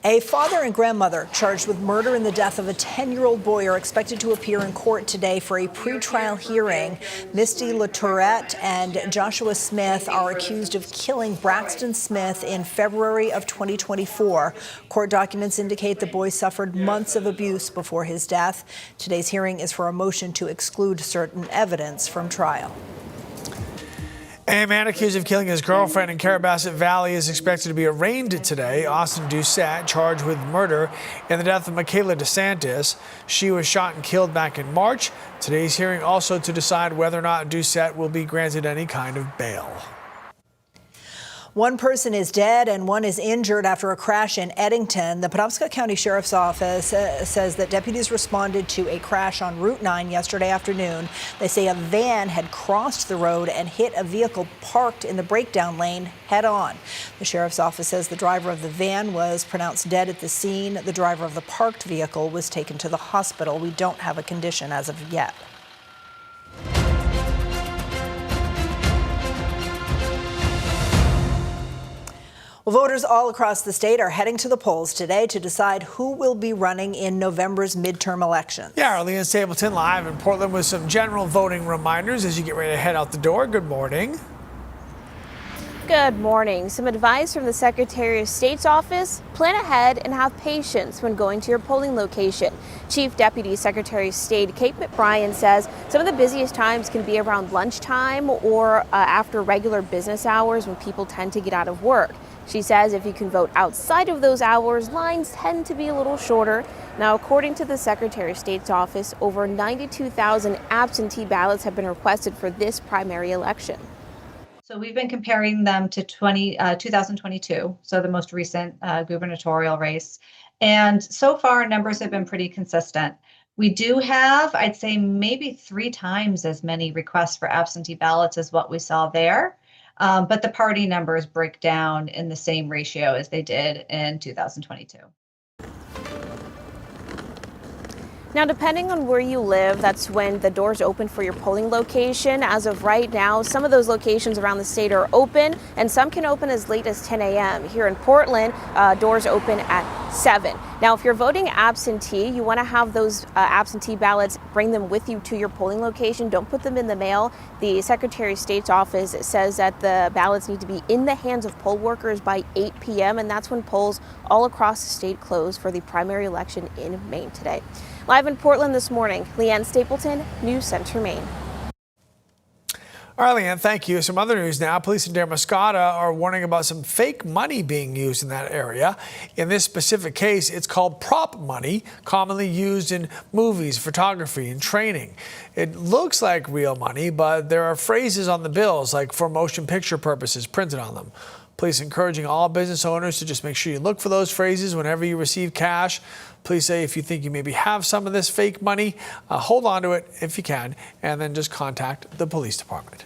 A father and grandmother charged with murder in the death of a 10-year-old boy are expected to appear in court today for a pretrial hearing. Misty LaTourette and Joshua Smith are accused of killing Braxton Smith in February of 2024. Court documents indicate the boy suffered months of abuse before his death. Today's hearing is for a motion to exclude certain evidence from trial. A man accused of killing his girlfriend in Carrabassett Valley is expected to be arraigned today. Austin Doucette charged with murder in the death of Michaela DeSantis. She was shot and killed back in March. Today's hearing also to decide whether or not Doucette will be granted any kind of bail. One person is dead and one is injured after a crash in Eddington. The Penobscot County Sheriff's Office says that deputies responded to a crash on Route 9 yesterday afternoon. They say a van had crossed the road and hit a vehicle parked in the breakdown lane head on. The Sheriff's Office says the driver of the van was pronounced dead at the scene. The driver of the parked vehicle was taken to the hospital. We don't have a condition as of yet. Well, voters all across the state are heading to the polls today to decide who will be running in November's midterm elections. Yeah, our Leanne Stapleton live in Portland with some general voting reminders as you get ready to head out the door. Good morning. Good morning. Some advice from the Secretary of State's office: plan ahead and have patience when going to your polling location. Chief Deputy Secretary of State Kate McBrien says some of the busiest times can be around lunchtime or after regular business hours when people tend to get out of work. She says if you can vote outside of those hours, lines tend to be a little shorter. Now, according to the Secretary of State's office, over 92,000 absentee ballots have been requested for this primary election. So we've been comparing them to 2022, so the most recent gubernatorial race. And so far, numbers have been pretty consistent. We do have, I'd say, maybe 3 times as many requests for absentee ballots as what we saw there. But the party numbers break down in the same ratio as they did in 2022. Now, depending on where you live, that's when the doors open for your polling location. As of right now, some of those locations around the state are open, and some can open as late as 10 a.m. Here in Portland, doors open at 7. Now, if you're voting absentee, you want to have those absentee ballots, bring them with you to your polling location. Don't put them in the mail. The Secretary of State's office says that the ballots need to be in the hands of poll workers by 8 p.m., and that's when polls all across the state close for the primary election in Maine today. Live in Portland this morning, Leanne Stapleton, News Center Maine. All right, Leanne, thank you. Some other news now. Police in Damariscotta are warning about some fake money being used in that area. In this specific case, it's called prop money, commonly used in movies, photography, and training. It looks like real money, but there are phrases on the bills, like for motion picture purposes, printed on them. Police encouraging all business owners to just make sure you look for those phrases whenever you receive cash. Please say if you think you maybe have some of this fake money, hold on to it if you can, and then just contact the police department.